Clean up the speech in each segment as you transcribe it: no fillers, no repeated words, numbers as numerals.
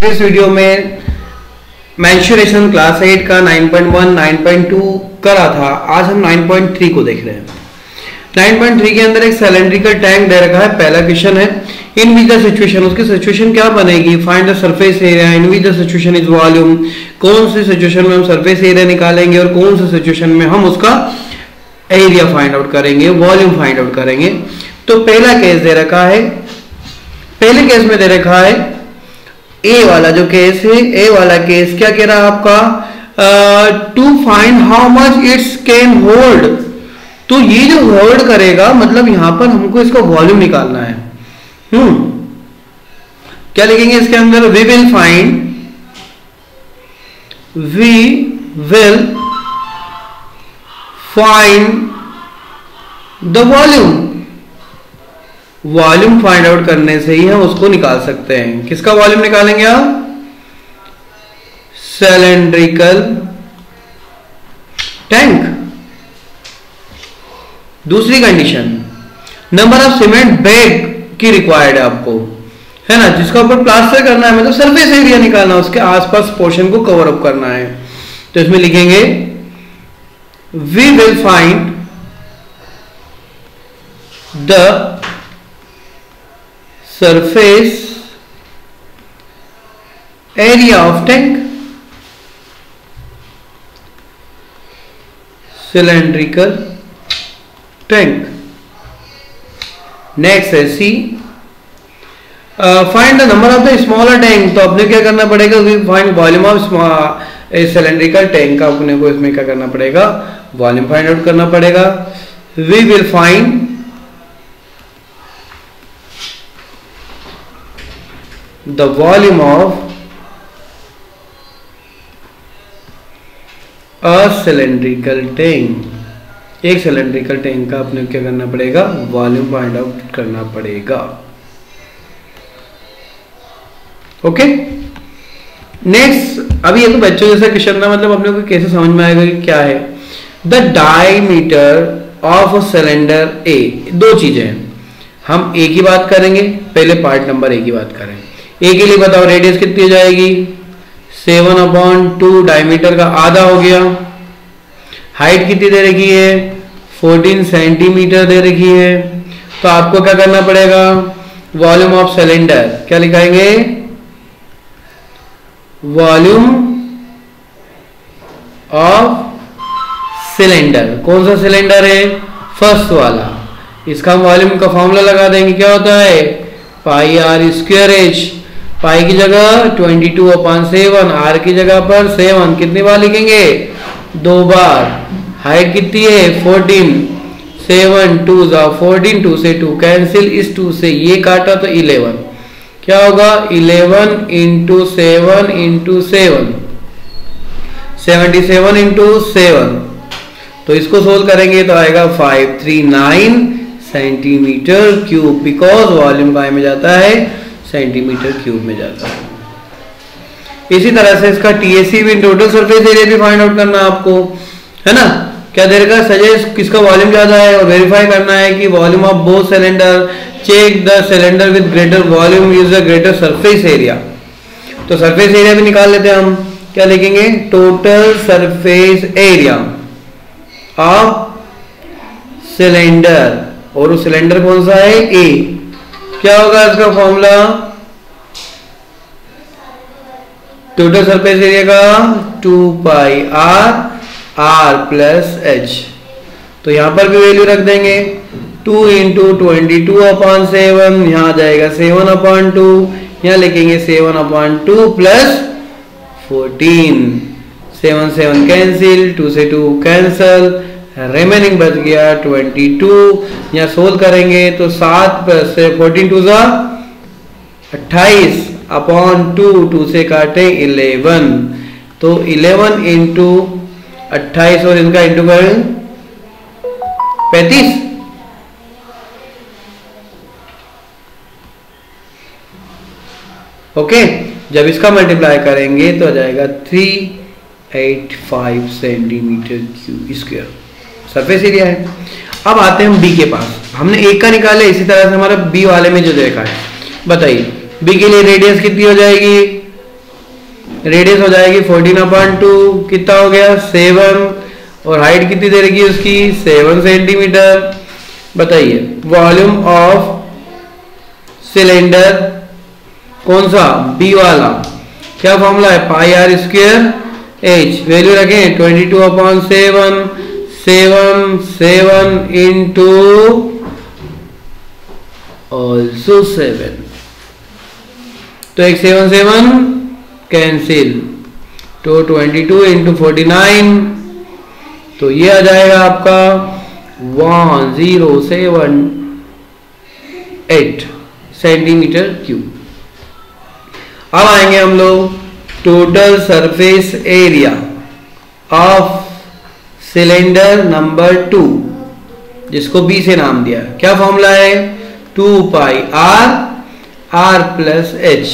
इस वीडियो में mensuration class 8 का 9.1, 9.2 करा था। आज हम 9.3 को देख रहे हैं। 9.3 के अंदर एक सिलेंड्रिकल टैंक दे रखा है। पहला क्वेश्चन है इन विच द सिचुएशन, उसकी सिचुएशन क्या बनेगी? Find the surface area in which the situation is volume. कौन सी सिचुएशन में हम सरफेस एरिया निकालेंगे और कौन सी सिचुएशन में हम उसका एरिया फाइंड आउट करेंगे, वॉल्यूम फाइंड आउट करेंगे। तो पहला केस दे रखा है, पहले केस में दे रखा है ए वाला जो केस है, ए वाला केस क्या कह रहा है आपका? To find how much it's can hold. तो ये जो होल्ड करेगा मतलब यहां पर हमको इसका वॉल्यूम निकालना है। क्या लिखेंगे इसके अंदर? We will find the volume. Volume find out करने से ही हम उसको निकाल सकते हैं। किसका वॉल्यूम निकालेंगे आप? Cylindrical tank. दूसरी condition, number of cement bag की रिक्वायर्ड है आपको, है ना, जिसका ऊपर प्लास्टर करना है, मतलब सरफेस एरिया निकालना, उसके आसपास पोर्शन को कवर अप करना है। तो इसमें लिखेंगे we will find the surface area of tank, cylindrical tank. Next है C, find the number of the smaller tank। तो अपने क्या करना पड़ेगा? we find volume of cylindrical tank का अपने को इसमें क्या करना पड़ेगा? वॉल्यूम फाइंड आउट करना पड़ेगा। we will find the volume of a cylindrical tank। एक सिलेंड्रिकल टैंक का अपने क्या करना पड़ेगा? वॉल्यूम फाइंड आउट करना पड़ेगा। Okay, next. अभी ये तो बच्चों जैसा क्वेश्चन था, मतलब अपने को कैसे समझ में आएगा कि क्या है? The diameter of a cylinder A. दो चीजें हैं, हम ए की बात करेंगे, पहले पार्ट नंबर ए की बात करें। ए के लिए बताओ रेडियस कितनी हो जाएगी? 7/2, डायमीटर का आधा हो गया। हाइट कितनी दे रखी है? 14 सेंटीमीटर दे रखी है। तो आपको क्या करना पड़ेगा? वॉल्यूम ऑफ सिलेंडर क्या लिखाएंगे? Volume of cylinder. कौन सा सिलेंडर है? फर्स्ट वाला। इसका हम वॉल्यूम का फॉर्मूला लगा देंगे। क्या होता है? Pi r square H. पाई की जगह 22/7, आर की जगह पर 7 कितनी बार लिखेंगे? 2 बार। हाइट कितनी है? 14। 7 2 14, 2 से 2 कैंसिल, इस 2 से ये काटा तो 11। क्या होगा? 11 × 7 × 7, 77 × 7। तो इसको सोल्व करेंगे तो आएगा 539 सेंटीमीटर क्यूब, बिकॉज वॉल्यूम काय में जाता है? सेंटीमीटर क्यूब में जाता है। इसी तरह से इसका टीएससी भी, टोटल सरफेस एरिया भी फाइंड आउट करना आपको, है ना। क्या दे रखा? सजेस्ट किसका वॉल्यूम ज्यादा है और वेरीफाई करना है कि volume of both cylinder. Check the cylinder with greater volume use the greater surface area. तो सरफेस एरिया भी निकाल लेते हैं हम। क्या लिखेंगे? Total surface area of cylinder, और वो सिलेंडर कौन सा है? ए। क्या होगा इसका फॉर्मूला? टोटल सरफेस एरिया का 2πr r + h। तो यहां पर भी वैल्यू रख देंगे। 2 × 22/7, यहां आ जाएगा 7/2, यहां लिखेंगे 7/2 + 14। 7 7 कैंसिल, 2 से 2 कैंसिल, रिमेनिंग बच गया 22। यहां सोल्व करेंगे तो 7 से 14 2 = 28/2, 2 से काटे 11। तो 11 × 28 और इनका इंटू करें 35। ओके, जब इसका मल्टीप्लाई करेंगे तो आ जाएगा 385 centimetre cube square surface area है। अब आते हैं हम बी के पास। हमने एक का निकाले, इसी तरह से हमारा बी वाले में जो देखा है, बताइए बी के लिए रेडियस कितनी हो जाएगी? रेडियस हो जाएगी 14/2, कितना हो गया 7, और हाइट कितनी दे रखी है उसकी 7 सेंटीमीटर। बताइए वॉल्यूम ऑफ सिलेंडर कौन सा, बी वाला, क्या फॉर्मूला है pi r square H, value रखें 22/7, 7 इंटू ऑल्सो 7, तो एक 7 कैंसिल, तो 22 इंटू 49, तो ये आ जाएगा आपका 1078 सेंटीमीटर क्यूब। अब आएंगे हम लोग total surface area of cylinder number 2, जिसको बी से नाम दिया, क्या फॉर्मूला है 2 पाई आर प्लस एच,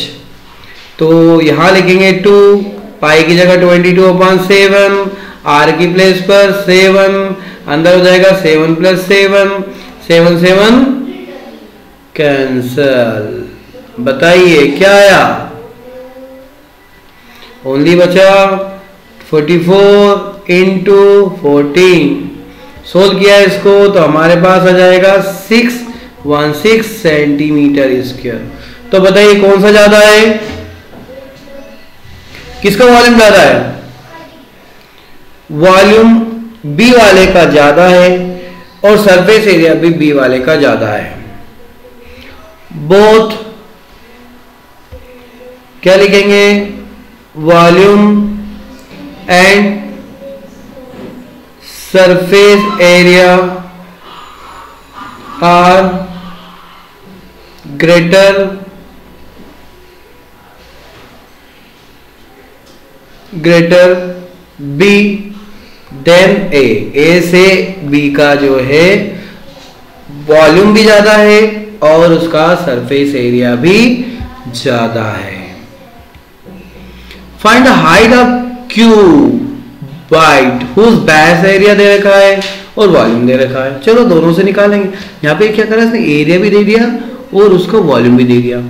तो यहां लिखेंगे 2, पाई की जगह 22/7, आर की प्लेस पर 7, अंदर हो जाएगा 7 + 7, 7 कैंसल। बताइए क्या आया, ओनली बचा 44 इंटू 14, सोल्व किया इसको तो हमारे पास आ जाएगा 616 सेंटीमीटर स्क्वायर। तो बताइए कौन सा ज्यादा है, किसका वॉल्यूम ज्यादा है, वॉल्यूम बी वाले का ज्यादा है और सरफेस एरिया भी बी वाले का ज्यादा है। बोथ क्या लिखेंगे, volume and surface area are greater B than A से बी का जो है वॉल्यूम भी ज्यादा है और उसका सरफेस एरिया भी ज्यादा है। Find the height of cuboid whose base area दे रखा है और वॉल्यूम दे रखा है। चलो दोनों से निकालेंगे। यहाँ पे क्या करा, इसने एरिया भी दे दिया और उसका वॉल्यूम भी दे दिया,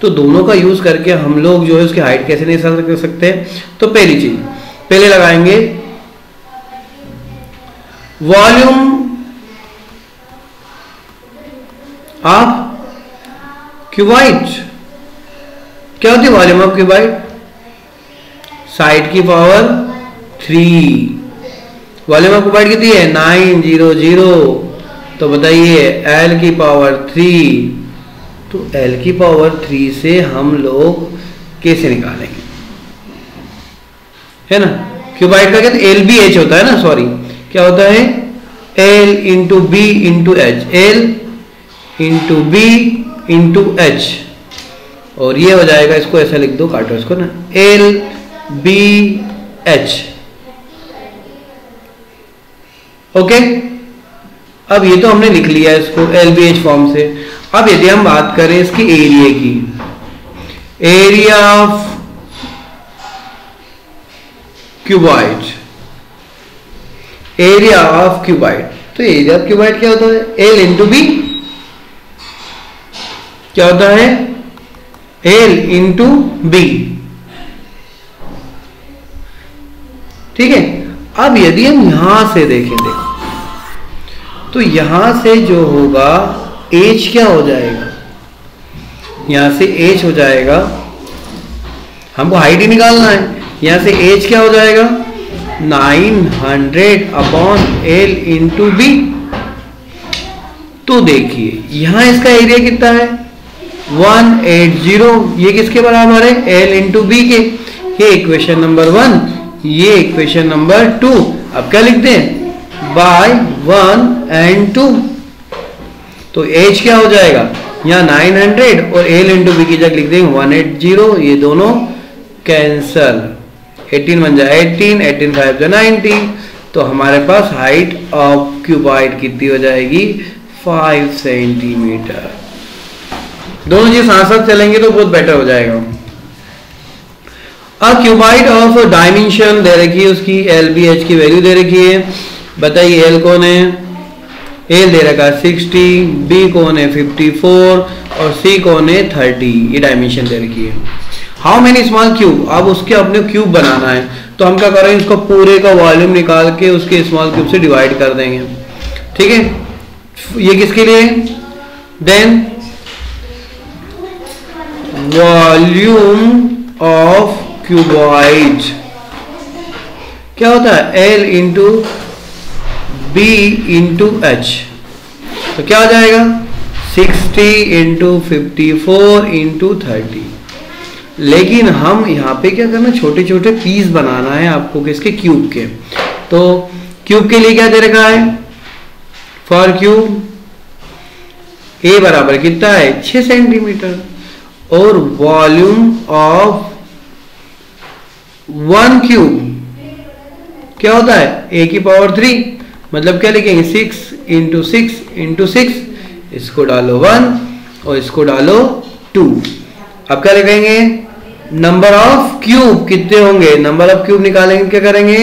तो दोनों का यूज करके हम लोग जो है उसकी हाइट कैसे निकाल कर सकते हैं। तो पहली चीज पहले लगाएंगे वॉल्यूम ऑफ क्यूबाइड। क्या होती है वॉल्यूम ऑफ क्यूबाइड, साइड की पावर 3, वॉल्यूम ऑफ क्यूबाइड कितनी है 900, तो बताइए एल की पावर 3, तो एल की पावर 3 से हम लोग कैसे निकालेंगे, है ना। क्यूबाइड का कहते एल बी एच होता है ना, सॉरी क्या होता है L into B into H, L into B into H, और ये हो जाएगा, इसको ऐसा लिख दो, काटो इसको ना, एल बी एच। ओके, अब ये तो हमने लिख लिया इसको एल बी एच फॉर्म से। अब यदि हम बात करें इसकी एरिया की, area of cuboid, area of cuboid, तो एरिया ऑफ क्यूबाइड क्या होता है एल इंटू बी, क्या होता है एल इंटू बी, ठीक है। अब यदि हम यहां से देखें, देखो तो यहां से जो होगा एच क्या हो जाएगा, यहां से एच हो जाएगा, हमको हाइट ही निकालना है, यहां से एच क्या हो जाएगा 900/L इंटू बी। तो देखिए यहां इसका एरिया कितना है 180, ये किसके बराबर है L इंटू बी के। ये इक्वेशन नंबर 1, ये इक्वेशन नंबर 2। अब क्या लिखते हैं बाय 1 and 2, तो H क्या हो जाएगा यहाँ 900 और L इंटू बी की जगह लिख देंगे 180, ये दोनों कैंसल, 18 बन जाए 18, 18 5 जो 90, तो हमारे पास हाइट ऑफ क्यूबाइड कितनी हो जाएगी 5 सेंटीमीटर। दोनों चीज साथ साथ चलेंगे तो बहुत बेटर हो जाएगा। अब क्यूबाइड ऑफ डायमेंशन दे रखी है, उसकी एल बी एच की वैल्यू दे रखी है। बताइए एल कौन है, एल दे रखा है 60, बी कौन है 54 और सी कौन है 30, ये डायमेंशन दे रखी है। हाउ मेनी स्मॉल क्यूब, अब उसके अपने क्यूब बनाना है, तो हम क्या करेंगे, इसको पूरे का वॉल्यूम निकाल के उसके स्मॉल क्यूब से डिवाइड कर देंगे। ठीक है, ये किसके लिए, देन वॉल्यूम ऑफ क्यूबॉइड क्या होता है, L into B into H, तो क्या हो जाएगा 60 इंटू 54 इंटू 30। लेकिन हम यहाँ पे क्या करना, छोटे छोटे पीस बनाना है आपको किसके, क्यूब के। तो क्यूब के लिए क्या दे रखा है, फॉर क्यूब A बराबर कितना है 6 सेंटीमीटर, और वॉल्यूम ऑफ 1 क्यूब क्या होता है A की पावर 3, मतलब क्या लिखेंगे 6 इंटू 6 इंटू 6, इसको डालो 1 और इसको डालो 2। अब क्या लिखेंगे, नंबर ऑफ क्यूब कितने होंगे, नंबर ऑफ क्यूब निकालेंगे, क्या करेंगे,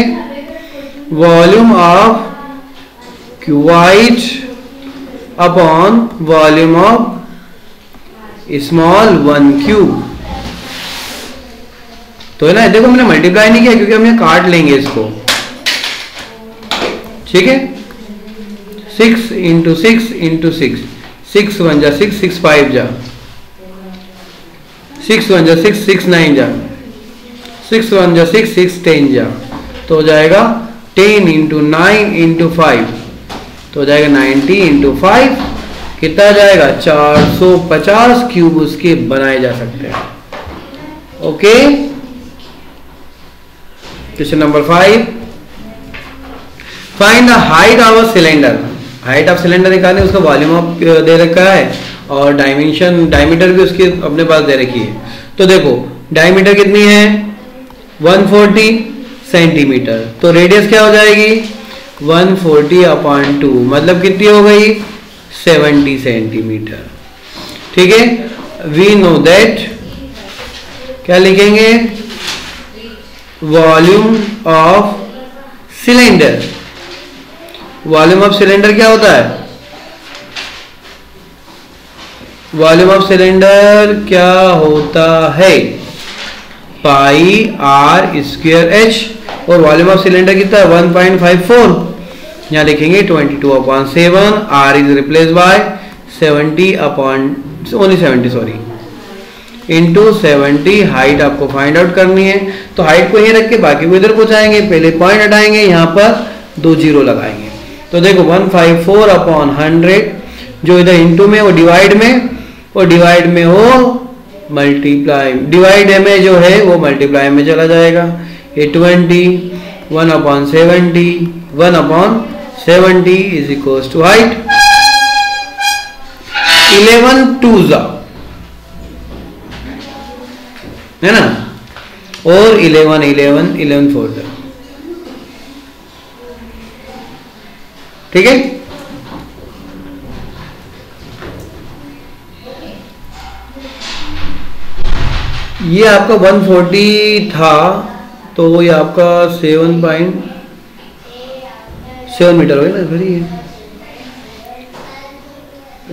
volume of cuboid upon volume of small 1 cube. तो है ना, देखो मैंने मल्टीप्लाई नहीं किया क्योंकि हम यहाँ काट लेंगे इसको। ठीक है, 6 इंटू 6 इंटू 6, 6 1 जा 6, 6 5 जा 6 1 जा 6, 6 9 जा 6 1 जा 6, 6 10 जा, तो हो जाएगा 10 इंटू 9 इंटू 5, तो हो जाएगा 90 इंटू 5, कितना आ जाएगा 450 क्यूब उसके बनाए जा सकते हैं। Okay, question number 5, find the height of a cylinder. Height of cylinder निकालने, उसका वॉल्यूम ऑफ दे रखा है और डायमेंशन डायमीटर भी उसकी अपने पास दे रखी है। तो देखो डायमीटर कितनी है 140 सेंटीमीटर, तो रेडियस क्या हो जाएगी 140/2, मतलब कितनी हो गई 70 सेंटीमीटर। ठीक है, वी नो दैट, क्या लिखेंगे, volume of cylinder. Volume of cylinder क्या होता है, वॉल्यूम ऑफ सिलेंडर क्या होता है पाई आर स्क्वायर एच, और वॉल्यूम ऑफ सिलेंडर कितना है 1.54, यहाँ लिखेंगे 22/7, r is replace by 70 sorry into 70। Height आपको फाइंड आउट करनी है, तो हाइट को यहीं रख के बाकी को इधर पहुंचाएंगे, पहले पॉइंट हटाएंगे, यहाँ पर 2 जीरो लगाएंगे। तो देखो 154/100, जो इधर इंटू में वो डिवाइड में, और डिवाइड में हो मल्टीप्लाई, डिवाइड में जो है वो मल्टीप्लाई में चला जाएगा। ये 20 1/70 1/70 इज इक्वल्स टू हाइट 11 2 है ना, और 11 4। ठीक है, ये आपका 140 था, तो ये आपका 7.7 मीटर हो गया ना, फिर ये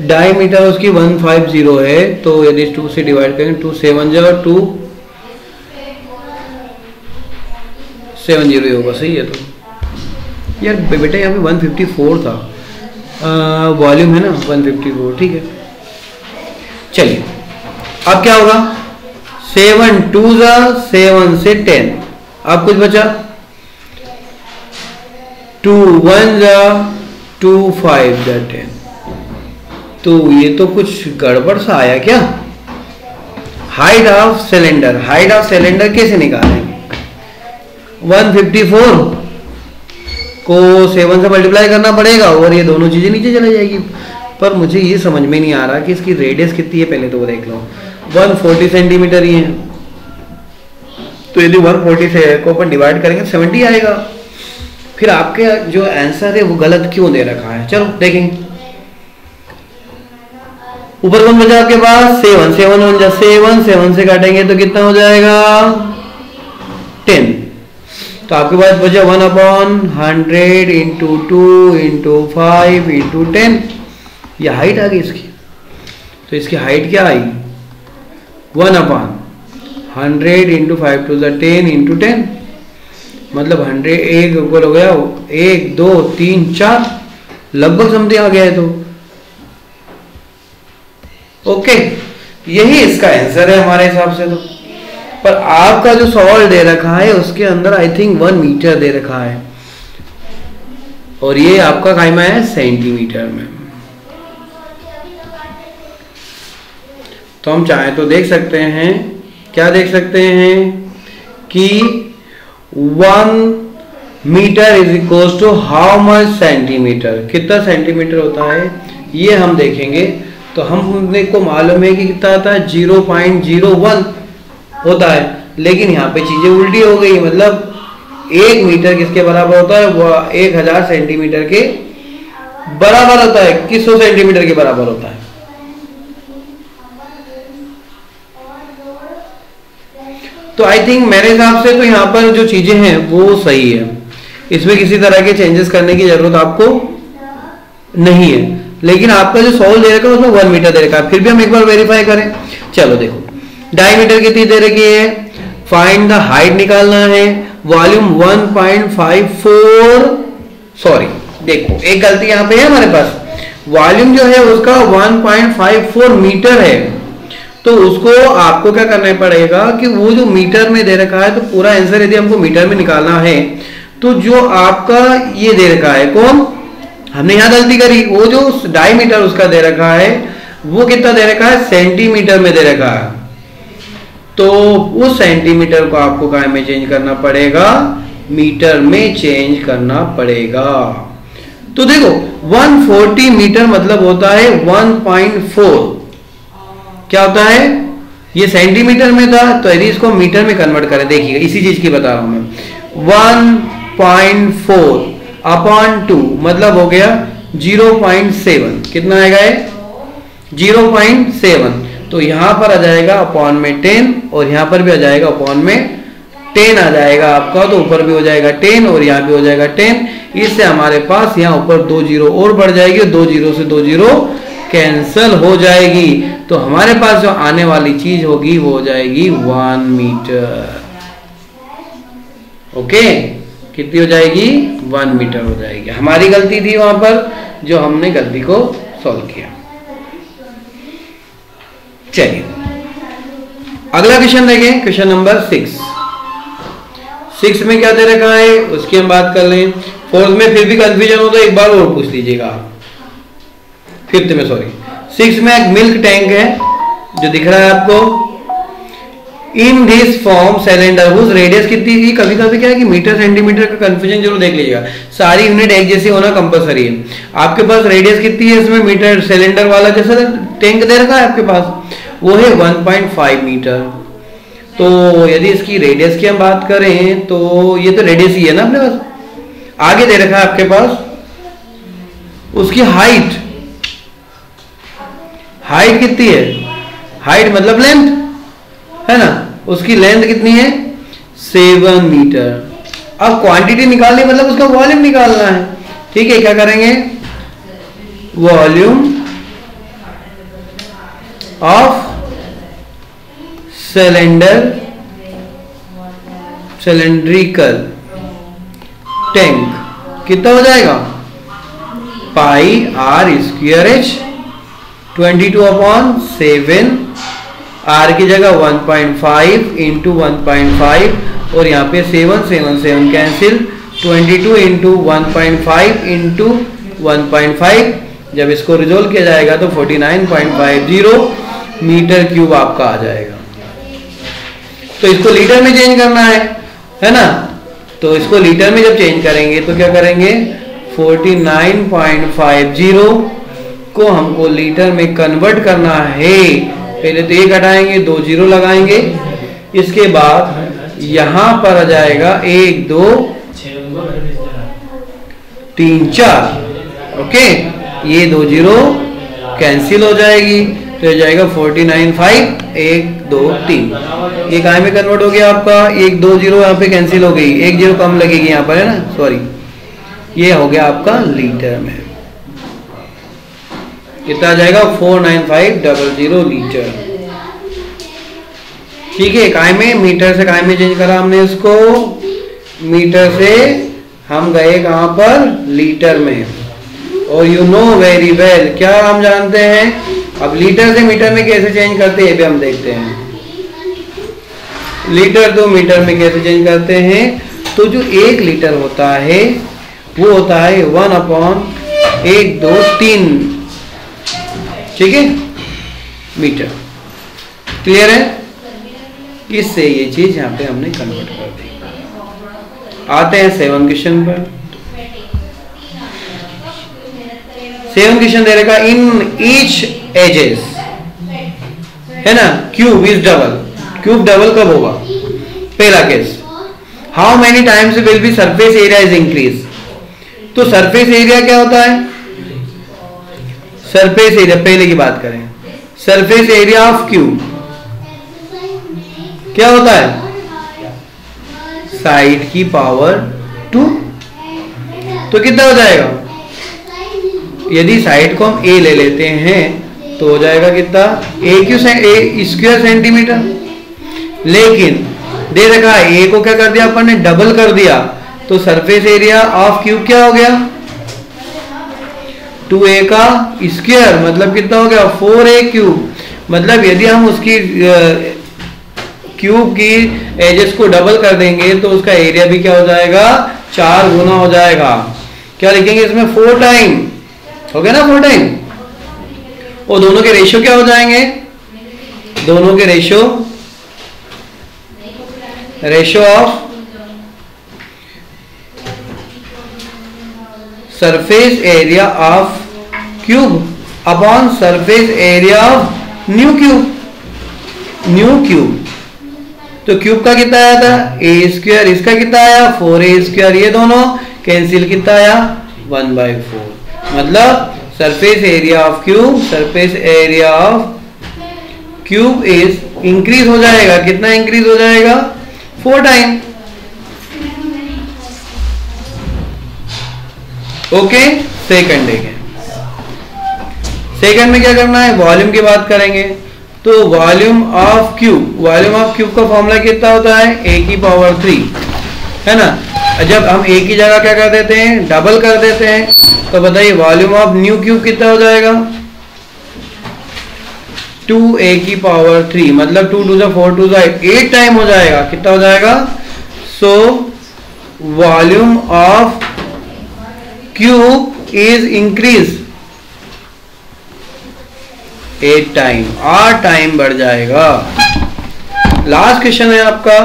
डायमीटर उसकी 150 है, तो यदि 2 से डिवाइड करेंगे 2 7 जा 2 70 होगा, सही है। तो यार बेटा यहाँ पे 154 था, वॉल्यूम है ना 154। ठीक है, चलिए अब क्या होगा 7 2 जा 7 से 10, अब कुछ बचा 2 1 जा 2 5 जा 10, तो ये तो कुछ गड़बड़ सा आया क्या। Height of cylinder, height of cylinder कैसे निकालेंगे, 154 को 7 से मल्टीप्लाई करना पड़ेगा और ये दोनों चीजें नीचे चली जाएगी, पर मुझे ये समझ में नहीं आ रहा कि इसकी रेडियस कितनी है, पहले तो वो देख लो। 140 सेंटीमीटर ही है, तो यदि 140 से को अपन डिवाइड करेंगे 70 आएगा। फिर आपके जो आंसर है वो गलत क्यों दे रखा है, चलो देखेंगे। ऊपर 1 बचा के बाद 7 7 1 जा 7 7 से काटेंगे तो कितना हो जाएगा 10, तो आपके पास बचा 1/100 इंटू 2 इंटू 5 इंटू 10, ये हाइट आ गई इसकी। तो इसकी हाइट क्या आई 1/100 100 इंटू 5 टू 10 इंटू 10, मतलब 100 एक ऊपर हो गया 1 2 3 4, लगभग समथिंग आ गया है। तो ओके, यही इसका आंसर है हमारे हिसाब से। तो पर आपका जो सवाल दे रखा है उसके अंदर आई थिंक 1 मीटर दे रखा है, और ये आपका कायमा है सेंटीमीटर में। तो हम चाहे तो देख सकते हैं, क्या देख सकते हैं कि 1 metre is equal to how much centimetre, कितना सेंटीमीटर होता है ये हम देखेंगे। तो हमने को मालूम है कि कितना आता है 0.01 होता है, लेकिन यहाँ पे चीजें उल्टी हो गई, मतलब 1 मीटर किसके बराबर होता है, वो 1000 सेंटीमीटर के बराबर होता है, किस 100 सेंटीमीटर के बराबर होता है। तो आई थिंक मेरे हिसाब से तो यहाँ पर जो चीजें हैं वो सही है, इसमें किसी तरह के चेंजेस करने की जरूरत आपको नहीं है। लेकिन आपका जो सॉल्व दे रखा है उसमें 1 मीटर दे रखा है, फिर भी हम एक बार वेरीफाई करें। चलो देखो, डायमीटर कितनी दे रखी है, फाइंड द हाइट निकालना है, वॉल्यूम 1.54, सॉरी देखो एक गलती यहाँ पे है हमारे पास, वॉल्यूम जो है उसका 1.54 मीटर है। तो उसको आपको क्या करना पड़ेगा कि वो जो मीटर में दे रखा है, तो पूरा आंसर यदि हमको मीटर में निकालना है तो जो आपका ये दे रखा है, कौन, हमने यहां गलती करी, वो जो डायमीटर उसका दे रखा है वो कितना दे रखा है, सेंटीमीटर में दे रखा है। तो उस सेंटीमीटर को आपको काय में चेंज करना पड़ेगा, मीटर में चेंज करना पड़ेगा। तो देखो 140 मीटर मतलब होता है 1.4, क्या होता है, ये सेंटीमीटर में था, तो यदि इसको मीटर में कन्वर्ट करें, देखिएगा इसी चीज की बता रहा हूं मैं, 1.4 अपॉन 2 मतलब हो गया 0.7, कितना आएगा ये 0.7। तो यहां पर आ जाएगा अपॉन में 10, और यहां पर भी आ जाएगा अपॉन में 10 आ जाएगा आपका, तो ऊपर भी हो जाएगा 10 और यहां भी हो जाएगा 10। इससे हमारे पास यहां ऊपर 2 जीरो और बढ़ जाएगी, 2 जीरो से 2 जीरो कैंसल हो जाएगी। तो हमारे पास जो आने वाली चीज होगी वो हो जाएगी 1 मीटर। ओके, कितनी हो जाएगी, 1 मीटर हो जाएगी। हमारी गलती थी वहां पर, जो हमने गलती को सॉल्व किया। चलिए अगला क्वेश्चन देखें, क्वेश्चन नंबर 6 में क्या दे रखा है उसकी हम बात कर लें। फोर्थ में फिर भी कंफ्यूजन हो तो एक बार और पूछ लीजिएगा, फिफ्थ में सॉरी। 6 में एक मिल्क टैंक है जो दिख रहा है आपको, in this form cylinder whose radius कितनी थी, कभी कभी क्या है कि मीटर सेंटीमीटर का कंफ्यूजन जरूर देख लीजिएगा, सारी यूनिट एक जैसी होना कंपलसरी है। आपके पास रेडियस कितनी है इसमें, मीटर सिलेंडर वाला जैसा टैंक दे रखा है आपके पास, वो है 1.5 मीटर। तो यदि इसकी रेडियस की हम बात करें तो ये तो रेडियस ही है ना अपने पास, आगे दे रखा है आपके पास उसकी हाइट कितनी है, हाइट मतलब लेंथ है ना, उसकी लेंथ कितनी है 7 मीटर। अब क्वांटिटी निकालनी मतलब उसका वॉल्यूम निकालना है, ठीक है। क्या करेंगे, वॉल्यूम ऑफ सिलेंड्रिकल टैंक कितना हो जाएगा, पाई आर स्क्वायर एच 22/7, आर की जगह 1.5 इंटू 1.5 और यहाँ पे 7 कैंसिल, 22 इंटू 1.5 इंटू 1.5, जब इसको रिजोल्व किया जाएगा तो 49.50 मीटर क्यूब आपका आ जाएगा। तो इसको लीटर में चेंज करना है ना, तो इसको लीटर में जब चेंज करेंगे तो क्या करेंगे, 49.50 को हमको लीटर में कन्वर्ट करना है। पहले तो ये घटाएंगे, 2 जीरो लगाएंगे, इसके बाद यहां पर आ जाएगा 1 2 3 4, ओके, ये 2 जीरो कैंसिल हो जाएगी, तो ये जाएगा 49.5 1 2 3, ये काय में कन्वर्ट हो गया आपका, 1 2 जीरो यहाँ पे कैंसिल हो गई, 1 जीरो कम लगेगी यहाँ पर है ना, सॉरी, ये हो गया आपका लीटर में, कितना आ जाएगा 49500 लीटर। ठीक है, काय में, मीटर से काय में चेंज करा हमने इसको, मीटर से हम गए कहां पर, लीटर में। और यू नो वेरी वेल, क्या हम जानते हैं, अब लीटर से मीटर में कैसे चेंज करते हैं ये भी हम देखते हैं। लीटर तो मीटर में कैसे चेंज करते हैं, तो जो 1 लीटर होता है वो होता है 1/1, 2, 3, ठीक है, मीटर। क्लियर है, इससे ये चीज यहाँ पे हमने कन्वर्ट कर दी। आते हैं 7 क्वेश्चन पर। 7 क्वेश्चन दे रखा, इन ईच एजेस, है ना, cube is double. Cube double कब होगा, पहला case, how many times will be surface area is increase. तो सरफेस एरिया क्या होता है, सरफेस एरिया पहले की बात करें, सरफेस एरिया ऑफ क्यूब क्या होता है, साइड की पावर 2। तो कितना हो जाएगा, यदि साइड को हम a ले लेते हैं तो हो जाएगा कितना, a स्क्वायर सेंटीमीटर। लेकिन दे रखा है a को क्या कर दिया अपन ने, डबल कर दिया, तो सरफेस एरिया ऑफ क्यूब क्या हो गया, 2a का स्क्वायर, मतलब कितना हो गया, 4a क्यूब। मतलब यदि हम उसकी क्यूब की एजेस को डबल कर देंगे तो उसका एरिया भी क्या हो जाएगा, 4 गुना हो जाएगा। क्या लिखेंगे इसमें, 4 टाइम हो गया ना, 4 टाइम। और दोनों के रेशियो क्या हो जाएंगे, दोनों के ratio of surface area of cube upon surface area of new cube. तो क्यूब का कितना आया था, a स्क्वायर, इसका कितना आया, 4a स्क्वायर, ये दोनों कैंसिल, कितना आया, 1/4। मतलब surface area of cube is increase हो जाएगा, कितना इंक्रीज हो जाएगा, 4 टाइम। ओके, सेकंड देखें, सेकंड में क्या करना है, वॉल्यूम की बात करेंगे। तो वॉल्यूम ऑफ क्यूब का फॉर्मूला कितना होता है, a⁴, है ना। जब हम a की जगह क्या कर देते हैं, डबल कर देते हैं, तो बताइए वॉल्यूम ऑफ न्यू क्यूब कितना हो जाएगा, 2a⁴, मतलब 2 2 4 2 8 टाइम हो जाएगा, कितना हो जाएगा। So volume of cube is increase 8 time, 8 time बढ़ जाएगा। लास्ट क्वेश्चन है आपका,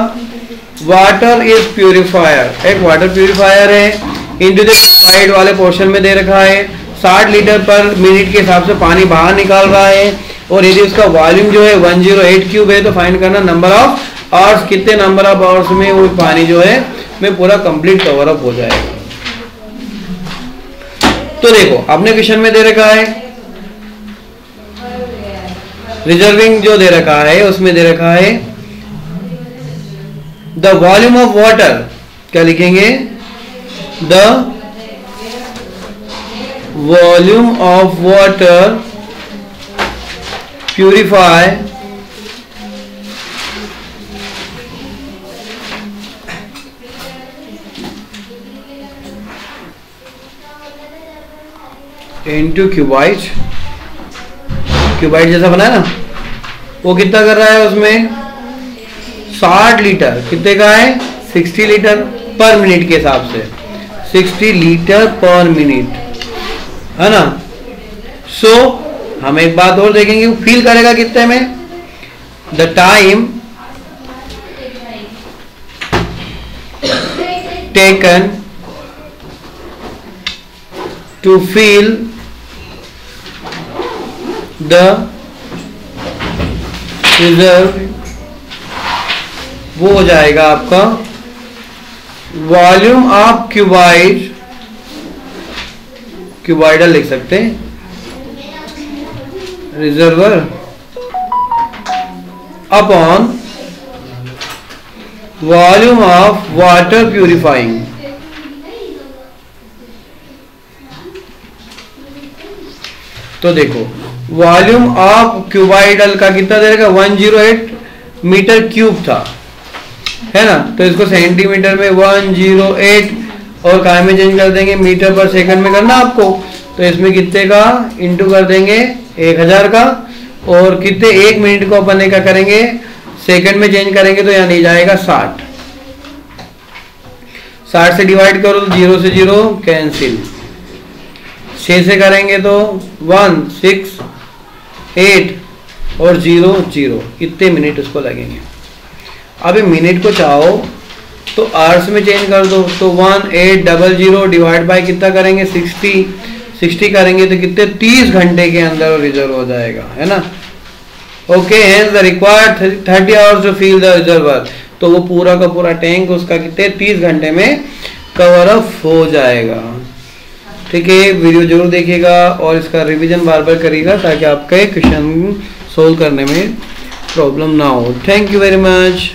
वाटर इज प्यूरिफायर। एक वाटर प्यूरिफायर है, इनटू द क्यूबाइड वाले पोर्शन में दे रखा है 60 लीटर पर मिनट के हिसाब से पानी बाहर निकाल रहा है, और यदि उसका वॉल्यूम जो है 108 क्यूब है, तो फाइंड करना नंबर ऑफ आवर्स, कितने नंबर ऑफ आवर्स में वो पानी जो है में पूरा कंप्लीट कवर अप हो जाएगा। तो देखो अपने क्वेश्चन में दे रखा है रिजर्विंग, जो दे रखा है उसमें दे रखा है द वॉल्यूम ऑफ वाटर, क्या लिखेंगे, the volume of water purify into cuboid जैसा बना है ना, वो कितना कर रहा है उसमें 60 लीटर, कितने का है 60 लीटर पर मिनट के हिसाब से, 60 लीटर पर मिनट, है ना। सो हम एक बात और देखेंगे, फील करेगा कितने में, the time taken to fill the reservoir, वो हो जाएगा आपका वॉल्यूम ऑफ क्यूबाइडल लिख सकते हैं, reservoir upon volume of water purifying. तो देखो वॉल्यूम ऑफ क्यूबाइडल का कितना दे रखा, 108 मीटर क्यूब था, है ना। तो इसको सेंटीमीटर में 108 और काय में चेंज कर देंगे, मीटर पर सेकंड में करना आपको। तो इसमें कितने का इंटू कर देंगे 1000 का, और कितने 1 मिनट को अपन क्या करेंगे सेकंड में चेंज करेंगे, तो यहाँ नहीं जाएगा 60। 60 से डिवाइड करो तो 0 से 0 कैंसिल, 6 से करेंगे तो 1 6 8 और 0 0, कितने मिनट उसको लगेंगे। अब मिनट को चाहो तो आवर्स में चेंज कर दो, तो 1800 डिवाइड बाय कितना करेंगे 60 करेंगे तो कितने 30 घंटे के अंदर रिजर्व हो जाएगा, है ना। Okay, hence the required 30 hours to fill the reservoir. तो वो पूरा का पूरा टैंक उसका कितने 30 घंटे में कवर अप हो जाएगा। ठीक है, वीडियो जरूर देखिएगा और इसका रिवीजन बार बार करिएगा ताकि आपके क्वेश्चन सोल्व करने में प्रॉब्लम ना हो। Thank you very much.